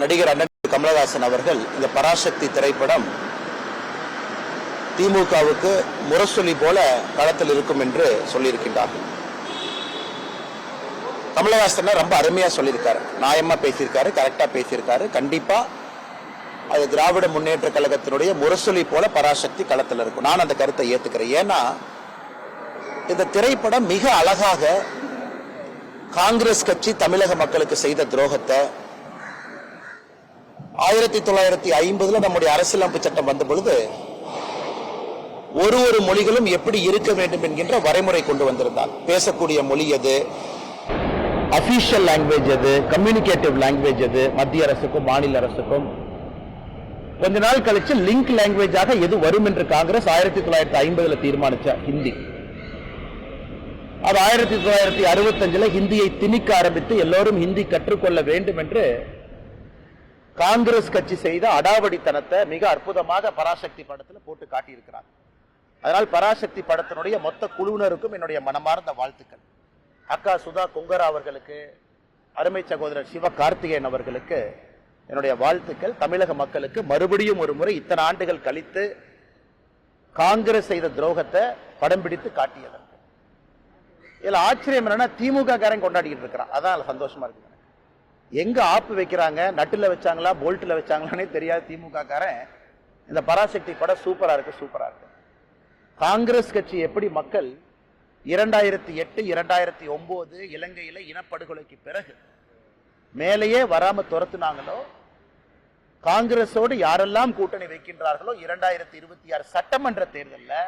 நடிகர் அண்ணன் கமலஹாசன் அவர்கள் இந்த பராசக்தி திரைப்படம் திமுகவுக்கு முரசொலி போல களத்தில் இருக்கும் என்று சொல்லியிருக்கின்றார்கள். கமலஹாசன் ரொம்ப அருமையா சொல்லியிருக்காரு, நியாயமா பேசியிருக்காரு, கரெக்டா பேசியிருக்காரு. கண்டிப்பா அது திராவிட முன்னேற்ற கழகத்தினுடைய முரசொலி போல பராசக்தி களத்தில் இருக்கும். நான் அந்த கருத்தை ஏத்துக்கிறேன். ஏன்னா இந்த திரைப்படம் மிக அழகாக காங்கிரஸ் கட்சி தமிழக மக்களுக்கு செய்த துரோகத்தை 1950 நம்முடைய அரசியலமைப்பு சட்டம் வந்த பொழுது ஒரு மொழிகளும் எப்படி இருக்க வேண்டும் என்கின்ற வரைமுறை கொண்டு வந்திருந்தார். பேசக்கூடிய மொழி எது, அபிஷியல் லாங்குவேஜ் எது, கம்யூனிகேட்டிவ் லாங்குவேஜ் எது, மத்திய அரசுக்கும் மாநில அரசுக்கும். கொஞ்ச நாள் கழிச்சு லிங்க் லாங்குவேஜாக எது வரும் என்று காங்கிரஸ் 1950 தீர்மானிச்ச ஹிந்தி. அது 1965 ஹிந்தியை திணிக்க ஆரம்பித்து எல்லோரும் ஹிந்தி கற்றுக்கொள்ள வேண்டும் என்று காங்கிரஸ் கட்சி செய்த அடாவடித்தனத்தை மிக அற்புதமாக பராசக்தி படத்தில் போட்டு காட்டியிருக்கிறார். அதனால் பராசக்தி படத்தினுடைய மொத்த குழுவினருக்கும் என்னுடைய மனமார்ந்த வாழ்த்துக்கள். அக்கா சுதா கொங்கரா அவர்களுக்கு, அருமை சகோதரர் சிவ கார்த்திகேயன் அவர்களுக்கு என்னுடைய வாழ்த்துக்கள். தமிழக மக்களுக்கு மறுபடியும் ஒரு முறை இத்தனை ஆண்டுகள் கழித்து காங்கிரஸ் செய்த துரோகத்தை படம் பிடித்து காட்டியதற்கு இதுல ஆச்சரியம் என்னன்னா திமுக காரன் கொண்டாடிட்டு இருக்கிறான். அதான் சந்தோஷமா இருக்கு. எங்க ஆப்பு வைக்கிறாங்க, நட்டுல வச்சாங்களா போல்ட்ல வச்சாங்களானே தெரியாது திமுக காரன். இந்த பராசக்தி படம் சூப்பரா இருக்கு, சூப்பரா இருக்கு. காங்கிரஸ் கட்சி எப்படி மக்கள் 2008 2009 இலங்கையில இனப்படுகொலைக்கு பிறகு மேலேயே வராம துரத்துனாங்களோ, காங்கிரஸோடு யாரெல்லாம் கூட்டணி வைக்கின்றார்களோ 2026 சட்டமன்ற தேர்தலில்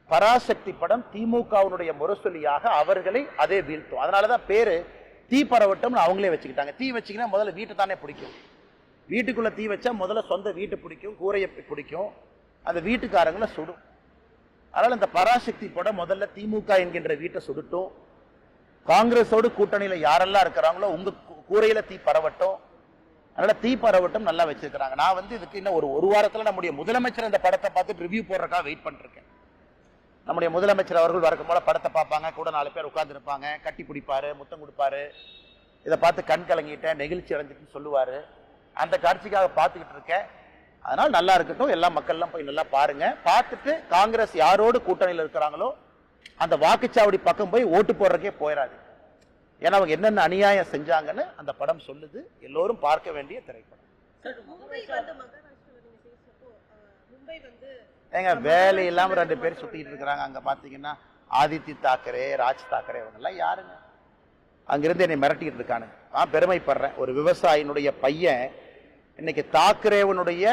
பராசக்தி படம் திமுகவுடைய முரசொலியாக அவர்களை அதே வீழ்த்தும். அதனாலதான் பேரு தீ பரவட்டம் அவங்களே வச்சுக்கிட்டாங்க. தீ வச்சிங்கன்னா முதல்ல வீட்டை தானே பிடிக்கும். வீட்டுக்குள்ள தீ வச்சா முதல்ல சொந்த வீட்டை பிடிக்கும், கூரையை பிடிக்கும், அந்த வீட்டுக்காரங்களை சுடும். அதனால இந்த பராசக்தி படம் முதல்ல திமுக என்கின்ற வீட்டை சுடுட்டும். காங்கிரஸோடு கூட்டணியில யாரெல்லாம் இருக்கிறாங்களோ உங்க கூரையில தீ பரவட்டும். அதனால தீ பரவட்டம் நல்லா வச்சிருக்கிறாங்க. நான் இதுக்கு இன்னும் ஒரு வாரத்துல நம்முடைய முதலமைச்சர் இந்த படத்தை பார்த்துட்டு ரிவ்யூ போடுறதுக்காக வெயிட் பண்ணிருக்கேன். நம்முடைய முதலமைச்சர் அவர்கள் வழக்கம் போல படத்தை பார்ப்பாங்க, கூட 4 பேர் உட்கார்ந்து இருப்பாங்க, கட்டி பிடிப்பாரு, முத்தம் கொடுப்பாரு, இதை பார்த்து கண் கலங்கிட்டேன், நெகிழ்ச்சி அடைஞ்சிட்டு சொல்லுவாரு. அந்த காட்சிக்காக பார்த்துக்கிட்டு இருக்கேன். அதனால நல்லா இருக்கட்டும், எல்லா மக்கள்லாம் போய் நல்லா பாருங்க. பார்த்துட்டு காங்கிரஸ் யாரோடு கூட்டணியில் இருக்கிறாங்களோ அந்த வாக்குச்சாவடி பக்கம் போய் ஓட்டு போடுறதுக்கே போயிடாது. ஏன்னா அவங்க என்னென்ன அநியாயம் செஞ்சாங்கன்னு அந்த படம் சொல்லுது. எல்லோரும் பார்க்க வேண்டிய திரைப்படம். ஏங்க வேலை இல்லாம 2 பேர் சுத்திட்டு இருக்கிறாங்க. அங்க பாத்தீங்கன்னா ஆதித்ய தாக்கரே, ராஜ் தாக்கரே, அவங்க எல்லாம் யாருங்க? அங்கிருந்து என்னை மிரட்டிட்டு இருக்கானுங்க. நான் பெருமைப்படுறேன். ஒரு விவசாயினுடைய பையன் இன்னைக்கு தாக்கரேவனுடைய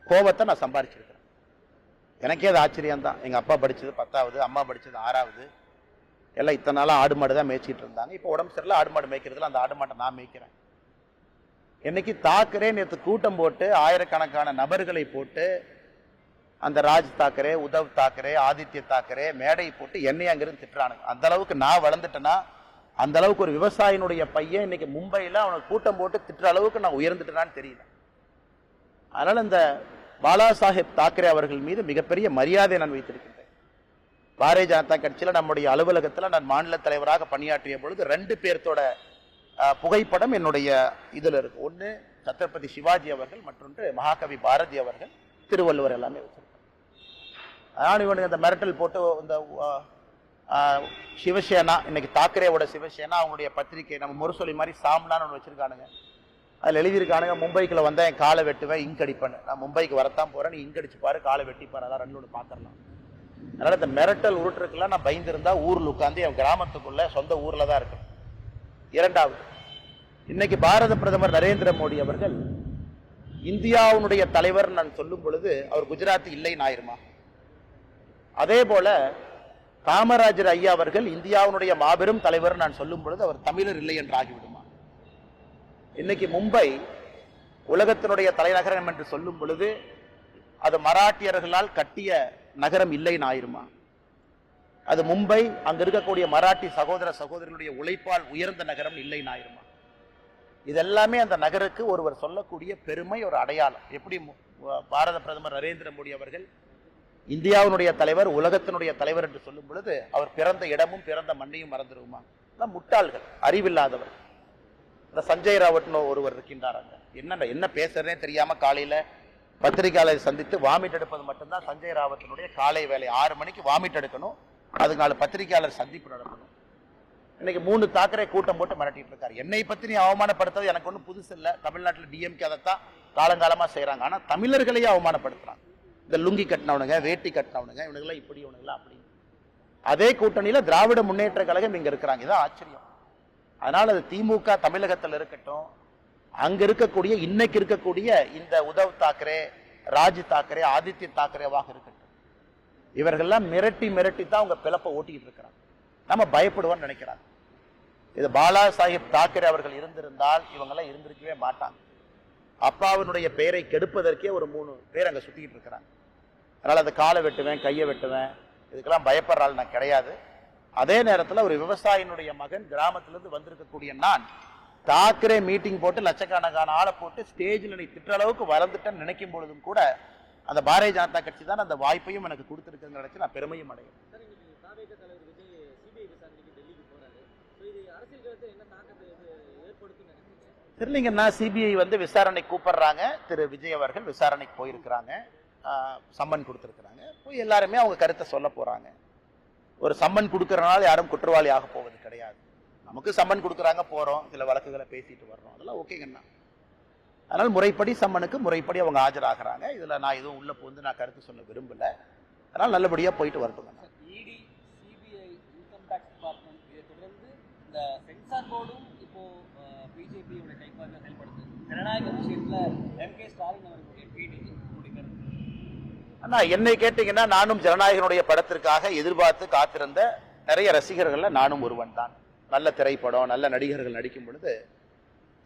கோபத்தை நான் சம்பாதிச்சிருக்கிறேன். எனக்கே அது ஆச்சரியம் தான். எங்க அப்பா படிச்சது 10வது, அம்மா படிச்சது 6வது. எல்லாம் இத்தனை நாளா ஆடு மாடு தான் மேய்ச்சிட்டு இருந்தாங்க. இப்போ உடம்பு சரியில்லை, ஆடு மாடு மேய்க்கிறதுல அந்த ஆடு மாட்டை நான் மேய்க்கிறேன். இன்னைக்கு தாக்கரே நேற்று கூட்டம் போட்டு ஆயிரக்கணக்கான நபர்களை போட்டு அந்த ராஜ் தாக்கரே, உத்தவ் தாக்கரே, ஆதித்ய தாக்கரே மேடை போட்டு என்னைய அங்கிருந்து திட்டுறானுங்க. அந்த அளவுக்கு நான் வளர்ந்துட்டேன்னா, அந்த அளவுக்கு ஒரு விவசாயினுடைய பையன் இன்னைக்கு மும்பையில் அவனுக்கு கூட்டம் போட்டு திட்டுற அளவுக்கு நான் உயர்ந்துட்டேனான்னு தெரியல. அதனால இந்த பாலா சாஹேப் தாக்கரே அவர்கள் மீது மிகப்பெரிய மரியாதை நான் வைத்திருக்கின்றேன். பாரதிய ஜனதா கட்சியில் நம்முடைய அலுவலகத்தில் நான் மாநில தலைவராக பணியாற்றிய பொழுது 2 பேர்த்தோட புகைப்படம் என்னுடைய இதுல இருக்கு. ஒன்று சத்ரபதி சிவாஜி அவர்கள், மற்றொன்று மகாகவி பாரதி அவர்கள், திருவள்ளுவர் எல்லாமே வச்சிருக்காங்க. அதனால இவனுக்கு அந்த மிரட்டல் போட்டு இந்த சிவசேனா, இன்னைக்கு தாக்கரேவோட சிவசேனா அவங்களுடைய பத்திரிகை நம்ம முரசொலி மாதிரி சாம்லான்னு ஒன்று வச்சிருக்கானுங்க. அதில் எழுதியிருக்கானுங்க, மும்பைக்குள்ள வந்தா என் காலை வெட்டுவேன், இங்க் அடிப்பேன். நான் மும்பைக்கு வரத்தான் போறேன், நீ இங்க் அடிச்சு பாரு, காலை வெட்டிப்பாரு, அதான் 2 பார்த்துடலாம். அதனால இந்த மிரட்டல் உருட்டுருக்குலாம் நான் பயந்துருந்தா ஊரில் உட்காந்து என் கிராமத்துக்குள்ள சொந்த ஊர்ல தான் இருக்கேன். 2வது, இன்னைக்கு பாரத பிரதமர் நரேந்திர மோடி அவர்கள் இந்தியாவுடைய தலைவர் நான் சொல்லும் பொழுது அவர் குஜராத்தி இல்லைன்னு ஆயிருமா? அதே போல காமராஜர் ஐயா அவர்கள் இந்தியாவுடைய மாபெரும் தலைவர் நான் சொல்லும் பொழுது அவர் தமிழர் இல்லை என்று ஆகிவிடுமா? இன்னைக்கு மும்பை உலகத்தினுடைய தலைநகரம் என்று சொல்லும் பொழுது அது மராட்டியர்களால் கட்டிய நகரம் இல்லைன்னு ஆயிருமா? அது மும்பை அங்க இருக்கக்கூடிய மராட்டி சகோதர சகோதரிகளுடைய உழைப்பால் உயர்ந்த நகரம் இல்லைன்னு ஆயிருமா? இதெல்லாமே அந்த நகருக்கு ஒருவர் சொல்லக்கூடிய பெருமை, ஒரு அடையாளம். எப்படி பாரத பிரதமர் நரேந்திர மோடி அவர்கள் இந்தியாவுடைய தலைவர், உலகத்தினுடைய தலைவர் என்று சொல்லும் பொழுது அவர் பிறந்த இடமும் பிறந்த மண்ணையும் மறந்துடுமா? முட்டாள்கள், அறிவில்லாதவர். இந்த சஞ்சய் ராவட்னு ஒருவர் இருக்கின்றார். என்ன பேசுறதே தெரியாம காலையில பத்திரிகையாளரை சந்தித்து வாமிட் எடுப்பது மட்டும்தான் சஞ்சய் ராவத்தினுடைய காலை வேலை. 6 மணிக்கு வாமிட் எடுக்கணும், அதுக்கு 4 பத்திரிகையாளர் சந்திப்பு நடக்கணும். இன்னைக்கு 3 தாக்கரே கூட்டம் போட்டு மிரட்டிட்டு இருக்காரு. என்னை பத்தி நீ அவமானப்படுத்துறது எனக்கு ஒன்றும் புதுசு இல்லை. தமிழ்நாட்டில் டிஎம்கே அதைத்தான் காலங்காலமா செய்யறாங்க. ஆனா தமிழர்களையே அவமானப்படுத்துறாங்க. இந்த லுங்கி கட்டினவனுங்க, வேட்டி கட்டினவனுங்க, இவனுங்களாம் இப்படி, இவனுங்களாம் அப்படி. அதே கூட்டணியில திராவிட முன்னேற்ற கழகம் இங்க இருக்கிறாங்க. இதான் ஆச்சரியம். அதனால அது திமுக தமிழகத்தில் இருக்கட்டும், அங்க இருக்கக்கூடிய இன்னைக்கு இருக்கக்கூடிய இந்த உத்தவ் தாக்கரே, ராஜ் தாக்கரே, ஆதித்ய தாக்கரேவாக இருக்கட்டும், இவர்கள்லாம் மிரட்டி மிரட்டி தான் அவங்க பிளப்பை ஓட்டிட்டு இருக்கிறாங்க. நம்ம பயப்படுவோம்னு நினைக்கிறாங்க. இது பாலா சாஹிப் தாக்கரே அவர்கள் இருந்திருந்தால் இவங்கெல்லாம் இருந்திருக்கவே மாட்டாங்க. அப்பாவினுடைய பெயரை கெடுப்பதற்கே ஒரு 3 பேர் அங்க சுத்திக்கிட்டு இருக்கிறாங்க. அதனால அந்த காலை வெட்டுவேன், கையை வெட்டுவேன், இதுக்கெல்லாம் பயப்படுறாள் நான் கிடையாது. அதே நேரத்தில் ஒரு விவசாயினுடைய மகன் கிராமத்திலிருந்து வந்திருக்கக்கூடிய நான் தாக்கரே மீட்டிங் போட்டு லட்சக்கணக்கான ஆளை போட்டு ஸ்டேஜில் நீ திட்ட அளவுக்கு வளர்ந்துட்டேன்னு நினைக்கும் பொழுதும் கூட அந்த பாரதிய ஜனதா கட்சி தான் அந்த வாய்ப்பையும் எனக்கு கொடுத்துருக்குன்னு நினைச்சு நான் பெருமையும் அடையும். தெரியலீங்கன்னா சிபிஐ விசாரணை கூப்பிடுறாங்க. திரு விஜய் அவர்கள் விசாரணைக்கு போயிருக்கிறாங்க, சம்மன் கொடுத்துருக்குறாங்க. போய் எல்லாருமே அவங்க கருத்தை சொல்ல போறாங்க. ஒரு சம்மன் கொடுக்கறனால யாரும் குற்றவாளி ஆக போவது கிடையாது. நமக்கு சம்மன் கொடுக்குறாங்க, போறோம், சில வழக்குகளை பேசிட்டு வர்றோம், அதெல்லாம் ஓகேங்கண்ணா. அதனால முறைப்படி சம்மனுக்கு முறைப்படி அவங்க ஆஜராகிறாங்க. இதுல நான் எதுவும் உள்ள போந்து நான் கருத்து சொல்ல விரும்பல. அதனால நல்லபடியா போயிட்டு வரட்டும். இடி, சிபிஐ, இன்கம் டாக்ஸ் டிபார்ட்மெண்ட் இதை தொடர்ந்து இந்த சென்சார் போர்டும் இப்போ பிஜேபியோட கைப்பாக செயல்படுது. ஜனநாயக விஷயத்துல எம்.கே. ஸ்டாலின் அவர்களுடைய ட்வீட் அண்ணா, என்னை கேட்டீங்கன்னா நானும் ஜனநாயகனுடைய படத்திற்காக எதிர்பார்த்து காத்திருந்த நிறைய ரசிகர்கள்ல நானும் ஒருவன் தான். நல்ல திரைப்படம், நல்ல நடிகர்கள் நடிக்கும் பொழுது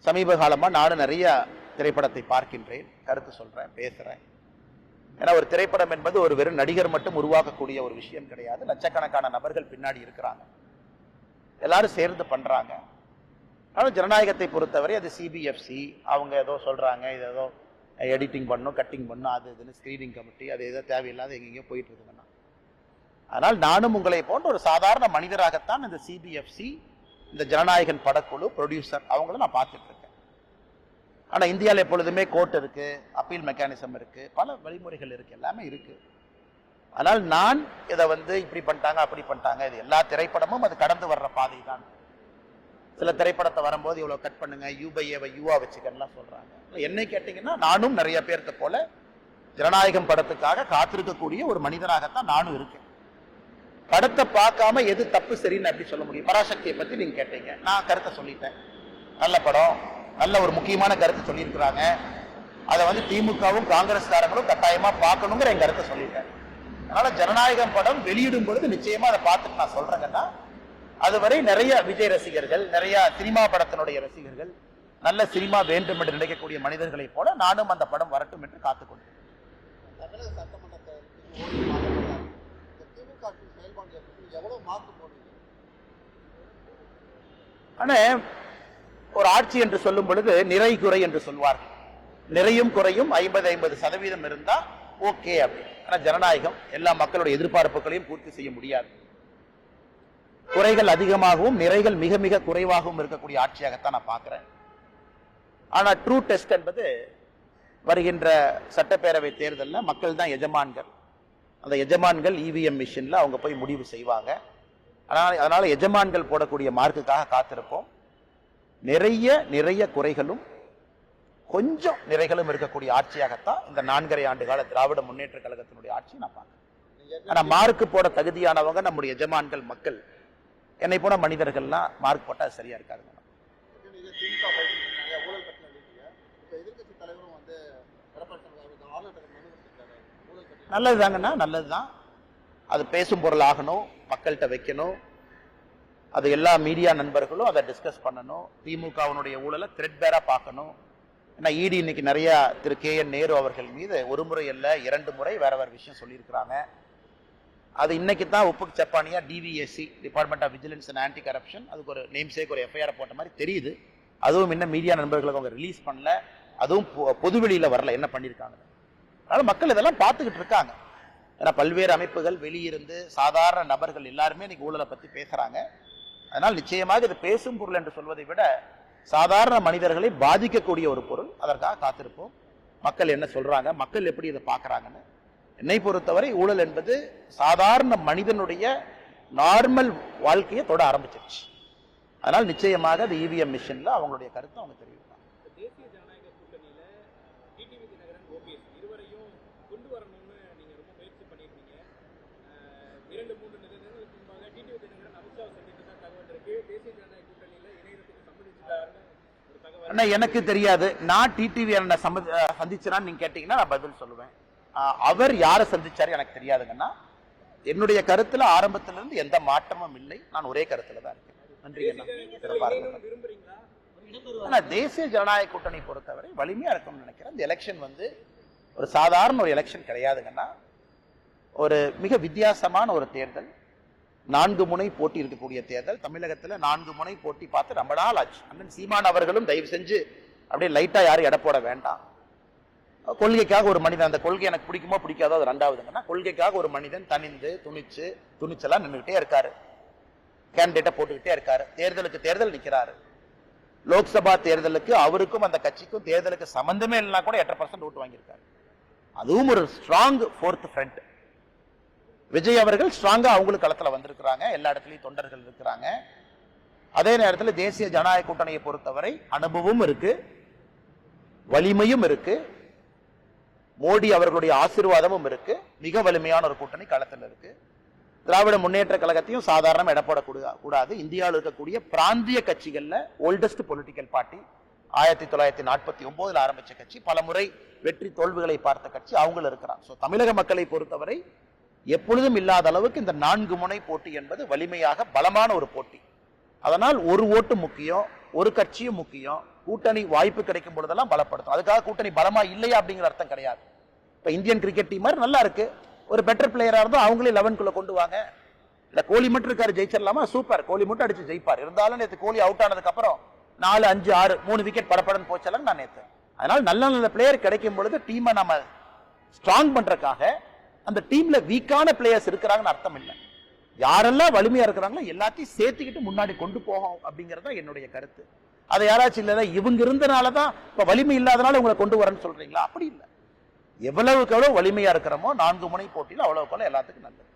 சமீப காலமா நானும் நிறைய திரைப்படத்தை பார்க்கின்றேன், கருத்து சொல்றேன், பேசுறேன். ஏன்னா ஒரு திரைப்படம் என்பது ஒரு வெறும் நடிகர் மட்டும் உருவாக்கக்கூடிய ஒரு விஷயம் கிடையாது. லட்சக்கணக்கான நபர்கள் பின்னாடி இருக்கிறாங்க, எல்லாரும் சேர்ந்து பண்றாங்க. ஆனால் ஜனநாயகத்தை பொறுத்தவரை அது சிபிஎஃப்சி அவங்க ஏதோ சொல்றாங்க, இது ஏதோ எடிட்டிங் பண்ணும், கட்டிங் பண்ணும், அது இதுன்னு ஸ்கிரீனிங் கமிட்டி, அது ஏதோ தேவையில்லாத எங்கெங்கயோ போயிட்டு இருக்குங்கண்ணா. ஆனால் நானும் உங்களை போன்ற ஒரு சாதாரண மனிதராகத்தான் இந்த சிபிஎஃப்சி, இந்த ஜனநாயகன் படக்குழு, ப்ரொடியூசர் அவங்கள நான் பார்த்துட்டு இருக்கேன். ஆனா இந்தியாவில் எப்பொழுதுமே கோர்ட் இருக்கு, அப்பீல் மெக்கானிசம் இருக்கு, பல வழிமுறைகள் இருக்கு, எல்லாமே இருக்கு. ஆனால் நான் இதை இப்படி பண்ணிட்டாங்க, அப்படி பண்ணிட்டாங்க, இது எல்லா திரைப்படமும் அது கடந்து வர்ற பாதை தான். சில திரைப்படத்தை வரும்போது இவ்வளவு கட் பண்ணுங்க, யூபைஏவை யூவா வச்சுக்கலாம் சொல்றாங்க. என்னை கேட்டீங்கன்னா நானும் நிறைய பேர்த்த போல ஜனநாயகம் படத்துக்காக காத்திருக்கக்கூடிய ஒரு மனிதனாகத்தான் நானும் இருக்கேன். படத்தை பார்க்காம எது தப்பு சரின்னு அப்படி சொல்ல முடியும்? பராசக்தியை பத்தி நீங்க கேட்டீங்க, நான் கருத்தை சொல்லிட்டேன். நல்ல படம், நல்ல ஒரு முக்கியமான கருத்து சொல்லியிருக்கிறாங்க. அதை திமுகவும் காங்கிரஸ்காரங்களும் கட்டாயமா பார்க்கணுங்கிற என் கருத்தை சொல்லிட்டேன். அதனால ஜனநாயகம் படம் வெளியிடும் பொழுது நிச்சயமா அதை பார்த்துட்டு நான் சொல்றேங்கன்னா, அதுவரை நிறைய விஜய் ரசிகர்கள், நிறைய சினிமா படத்தினுடைய ரசிகர்கள், நல்ல சினிமா வேண்டும் என்று நினைக்கக்கூடிய மனிதர்களை போல நானும் அந்த படம் வரட்டும் என்று காத்துக்கொண்டேன். ஆனா ஒரு ஆட்சி என்று சொல்லும் பொழுது நிறை குறை என்று சொல்வார்கள். நிறையும் குறையும் 50-50% இருந்தா ஓகே அப்படி. ஆனா ஜனநாயகம் எல்லா மக்களுடைய எதிர்பார்ப்புகளையும் பூர்த்தி செய்ய முடியாது. குறைகள் அதிகமாகவும் நிறைகள் மிக மிக குறைவாகவும் இருக்கக்கூடிய ஆட்சியாகத்தான் நான் பார்க்கிறேன். ஆனா ட்ரூ டெஸ்ட் என்பது வருகின்ற சட்டப்பேரவை தேர்தலில் மக்கள் தான் எஜமான்கள். அந்த எஜமான்கள் இவிஎம் மிஷின்ல அவங்க போய் முடிவு செய்வாங்க. அதனால எஜமான்கள் போடக்கூடிய மார்க்குக்காக காத்திருப்போம். நிறைய நிறைய குறைகளும் கொஞ்சம் நிறைகளும் இருக்கக்கூடிய ஆட்சியாகத்தான் இந்த 4.5 ஆண்டு கால திராவிட முன்னேற்ற கழகத்தினுடைய ஆட்சி நான் பார்க்கிறேன். ஆனா மார்க்கு போட தகுதியானவங்க நம்முடைய எஜமான்கள் மக்கள். என்னை போன மனிதர்கள்லாம் மார்க் போட்டா சரியா இருக்காதுங்க. நல்லதுதாங்கண்ணா, நல்லதுதான். அது பேசும் பொருள் ஆகணும், மக்கள்கிட்ட வைக்கணும். அது எல்லா மீடியா நண்பர்களும் அதை டிஸ்கஸ் பண்ணணும். திமுகவினுடைய ஊழலை த்ரெட்பேரா பார்க்கணும். ஏன்னா இடி இன்னைக்கு நிறைய திரு KN நேரு அவர்கள் மீது 1 முறை இல்ல 2 முறை வேற வேற விஷயம் சொல்லியிருக்கிறாங்க. அது இன்னைக்கு தான் உப்புக்கு சப்பானியா DVSC, department of vigilance and anti corruption, அதுக்கு ஒரு நேம் சேக் ஒரு FIR போட்ட மாதிரி தெரியுது. அதுவும் இன்னும் மீடியா நண்பர்களுக்கு அவங்க ரிலீஸ் பண்ணல, அதுவும் பொதுவெளியில வரல என்ன பண்ணியிருக்காங்க. அதனால மக்கள் இதெல்லாம் பார்த்துக்கிட்டு இருக்காங்க. ஏன்னா பல்வேறு அமைப்புகள் வெளியிருந்து சாதாரண நபர்கள் எல்லாருமே இன்னைக்கு ஊழலை பத்தி பேசுறாங்க. அதனால் நிச்சயமாக இது பேசும் பொருள் என்று சொல்வதை விட சாதாரண மனிதர்களை பாதிக்கக்கூடிய ஒரு பொருள். அதற்காக காத்திருப்போம். மக்கள் என்ன சொல்றாங்க, மக்கள் எப்படி இதை பார்க்கறாங்கன்னு. என்னை பொறுத்தவரை ஊழல் என்பது சாதாரண மனிதனுடைய நார்மல் வாழ்க்கையை தொட ஆரம்பிச்சிருச்சு. அதனால் நிச்சயமாக அது இவிஎம் மிஷின்ல அவங்களுடைய கருத்தை அவங்க தெரிவிப்பாங்க. தேசிய ஜனநாயக கூட்டணியில டிடிவி தினகரன், ஓபிஎஸ் இருவரையும் கொண்டு வரணும்னு நீங்க ரொம்ப முயற்சி பண்ணிருக்கீங்க. 2-3 நிமிடங்களுக்கு முன்பாக டிடிவி தினகரன் அமித்ஷாவை சந்தித்ததா தகவல் இருக்கு. தேசிய ஜனநாயக கூட்டணியில இணையத்துக்கு சம்மதிச்சிட்டாருன்னு ஒரு தகவல். ஆனா எனக்கு தெரியாது. நான் டிடிவி என்ன சந்திச்சேன்னு நீங்க கேட்டீங்கன்னா நான் பதில் சொல்லுவேன். அவர் யாரை சந்திச்சாரு எனக்கு தெரியாதுங்கன்னா, என்னுடைய கருத்துல ஆரம்பத்திலிருந்து எந்த மாற்றமும் இல்லை. நான் ஒரே கருத்துல தான் இருக்கேன். நன்றி. விரும்புறீங்களா? ஆனா தேசிய ஜனநாயக கூட்டணி பொறுத்தவரை வலிமையா இருக்கும்னு நினைக்கிறேன். இந்த எலெக்ஷன் வந்து ஒரு சாதாரண ஒரு எலெக்ஷன் கிடையாதுங்கன்னா, ஒரு மிக வித்தியாசமான ஒரு தேர்தல். 4 முனை போட்டி இருக்கக்கூடிய தேர்தல். தமிழகத்துல 4 முனை போட்டி பார்த்து ரொம்ப நாள் ஆச்சு. அண்ணன் சீமான் அவர்களும் தயவு செஞ்சு அப்படியே லைட்டா யாரும் எடை போட வேண்டாம். கொள்கைக்காக ஒரு மனிதன், அந்த கொள்கை எனக்கு பிடிக்குமோ பிடிக்காதோ அது ரெண்டாவதுங்கன்னா, கொள்கைக்காக ஒரு மனிதன் தனிந்து துணிச்சலா நின்றுகிட்டே இருக்காரு. கேண்டிடேட்டை போட்டுக்கிட்டே இருக்காரு. தேர்தலுக்கு தேர்தல் நிக்கிறாரு. லோக்சபா தேர்தலுக்கு அவருக்கும் அந்த கட்சிக்கும் தேர்தலுக்கு சம்பந்தமே இல்லைனா கூட 8% ஓட்டு வாங்கியிருக்காரு. அதுவும் ஒரு ஸ்ட்ராங் 4th ஃப்ரண்ட். விஜய் அவர்கள் ஸ்ட்ராங்கா அவங்களுக்கு களத்துல வந்திருக்கிறாங்க. எல்லா இடத்துலயும் தொண்டர்கள் இருக்கிறாங்க. அதே நேரத்தில் தேசிய ஜனநாயக கூட்டணியை பொறுத்தவரை அனுபவமும் இருக்கு, வலிமையும் இருக்கு, மோடி அவர்களுடைய ஆசீர்வாதமும் இருக்கு. மிக வலிமையான ஒரு கூட்டணி களத்தில் இருக்கு. திராவிட முன்னேற்ற கழகத்தையும் சாதாரண இடப்பட கூடாது. இந்தியாவில் இருக்கக்கூடிய பிராந்திய கட்சிகள்ல ஓல்டஸ்ட் பொலிட்டிக்கல் பார்ட்டி 1949 ஆரம்பிச்ச கட்சி, பல முறை வெற்றி தோல்விகளை பார்த்த கட்சி அவங்களும் இருக்கிறாங்க. ஸோ தமிழக மக்களை பொறுத்தவரை எப்பொழுதும் இல்லாத அளவுக்கு இந்த 4 முனை போட்டி என்பது வலிமையாக பலமான ஒரு போட்டி. அதனால் ஒரு ஓட்டு முக்கியம், ஒரு கட்சியும் முக்கியம். கூட்டணி வாய்ப்பு கிடைக்கும் பொழுதெல்லாம் பலப்படுத்தும். அதுக்காக கூட்டணி பலமா இல்லையா அப்படிங்கிற அர்த்தம் கிடையாது. இப்ப இந்தியன் கிரிக்கெட் டீம் மாதிரி நல்லா இருக்கு, ஒரு பெட்டர் பிளேயரா இருந்தா அவங்களே 11க்குள்ள கொண்டு வாங்க. இல்ல கோலி மட்டும் இருக்காரு, ஜெயிச்சிடலாமா? சூப்பர், கோலி மட்டும் அடிச்சு ஜெயிப்பார். இருந்தாலும் நேற்று கோலி அவுட் ஆனதுக்கு அப்புறம் 4, 5, 6, 3 விக்கெட் படப்படன்னு போச்சாலும் நான் நேற்று. அதனால நல்ல நல்ல பிளேயர் கிடைக்கும் பொழுது டீமை நம்ம ஸ்ட்ராங் பண்றதுக்காக அந்த டீம்ல வீக்கான பிளேயர்ஸ் இருக்கிறாங்கன்னு அர்த்தம் இல்லை. யாரெல்லாம் வலிமையா இருக்கிறாங்களோ எல்லாத்தையும் சேர்த்துக்கிட்டு முன்னாடி கொண்டு போகும் அப்படிங்கறத என்னுடைய கருத்து. அதை யாராச்சும் இல்ல இவங்க இருந்தனாலதான் இப்ப வலிமை இல்லாதனால உங்களை கொண்டு வரேன்னு சொல்றீங்களா? அப்படி இல்லை. எவ்வளவுக்கு எவ்வளவு வலிமையா இருக்கிறோமோ 4 முனை போட்டியில் அவ்வளவுக்கு எல்லாத்துக்கும் நல்லது.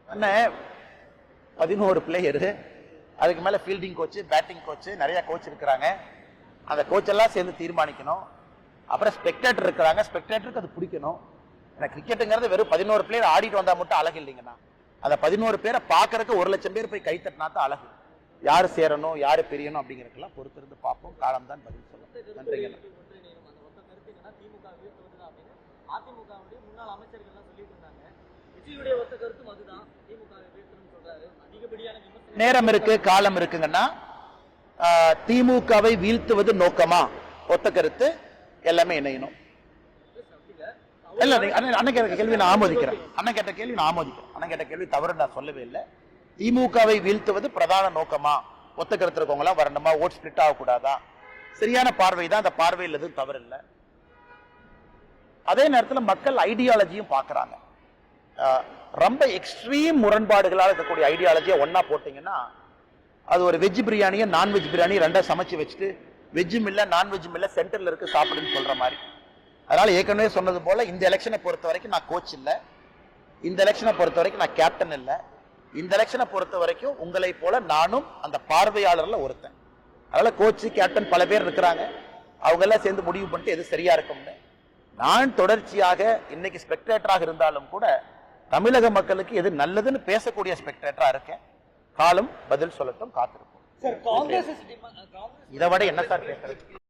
அண்ணே 11 பிளேயரு, அதுக்கு மேல ஃபீல்டிங் கோச், பேட்டிங் கோச், நிறைய கோச் இருக்கிறாங்க. அந்த கோச் எல்லாம் சேர்ந்து தீர்மானிக்கணும். அப்புறம் ஸ்பெக்டேட்டர் இருக்கிறாங்க, ஸ்பெக்டேட்டருக்கு அது பிடிக்கணும். கிரிக்கெட்டுங்கிறது வெறும் 11 பிளேயர் ஆடிட்டு வந்தா மட்டும் அழகு இல்லைங்கண்ணா. அந்த 11 பேரை பாக்குறதுக்கு 1 லட்சம் பேர் போய் கை தட்டினா தான் அழகு. யாரு சேரணும், யாரு பிரியணும் அப்படிங்கறதுக்கெல்லாம் பொறுத்திருந்து பார்ப்போம். காலம் தான் பதில் சொல்லும். நன்றிங்க. அதிமுகவுடைய முன்னாள் அமைச்சர்கள் எல்லாம் சொல்லிட்டு இருந்தாங்க. விஜயுடைய ஒத்த கருத்தும் அதுதான், திமுக வீழ்த்தணும்னு சொல்றாரு. அதிகப்படியான நேரம் இருக்கு, காலம் இருக்குங்கன்னா திமுகவை வீழ்த்துவது நோக்கமா? ஒத்த கருத்து எல்லாமே இணையணும். இல்ல அண்ணன் கேட்ட கேள்வி நான் ஆமோதிக்கிறேன். அண்ணன் கேட்ட கேள்வி நான் ஆமோதிக்கிறேன். அண்ணன் கேட்ட கேள்வி தவறு நான் சொல்லவே இல்லை. திமுகவை வீழ்த்துவது பிரதான நோக்கமா? ஒத்த கருத்து இருக்கவங்க எல்லாம் வரணுமா? ஓட் ஸ்பிளிட் ஆகக்கூடாதா? சரியான பார்வை தான். அந்த பார்வையில் எதுவும் தவறு இல்லை. அதே நேரத்தில் மக்கள் ஐடியாலஜியும் பார்க்கறாங்க. ரொம்ப எக்ஸ்ட்ரீம் முரண்பாடுகளாக இருக்கக்கூடிய ஐடியாலஜியை ஒன்னா போட்டீங்கன்னா, அது ஒரு வெஜ் பிரியாணியை நான்வெஜ் பிரியாணி ரெண்டா சமைச்சு வச்சுட்டு வெஜ்ஜும் இல்லை நான்வெஜ்ஜும் இல்லை சென்டர்ல இருக்கு சாப்பிடுன்னு சொல்ற மாதிரி. அதனால ஏற்கனவே சொன்னது போல இந்த எலெக்ஷனை பொறுத்த வரைக்கும் நான் கோச் இல்லை, இந்த எலெக்ஷனை பொறுத்த வரைக்கும் நான் கேப்டன் இல்லை, இந்த எலெக்ஷனை பொறுத்த வரைக்கும் உங்களை போல நானும் அந்த பார்வையாளர்ல ஒருத்தன். அதனால கோச் கேப்டன் பல பேர் இருக்கிறாங்க, அவங்க எல்லாம் சேர்ந்து முடிவு பண்ணிட்டு எது சரியா இருக்கும்னு. நான் தொடர்ச்சியாக இன்னைக்கு ஸ்பெக்டேட்டராக இருந்தாலும் கூட தமிழக மக்களுக்கு எது நல்லதுன்னு பேசக்கூடிய ஸ்பெக்டேட்டரா இருக்கேன். காலம் பதில் சொல்லட்டும், காத்திருப்போம். காங்கிரஸ் இதை விட என்ன சார் பேசுறது?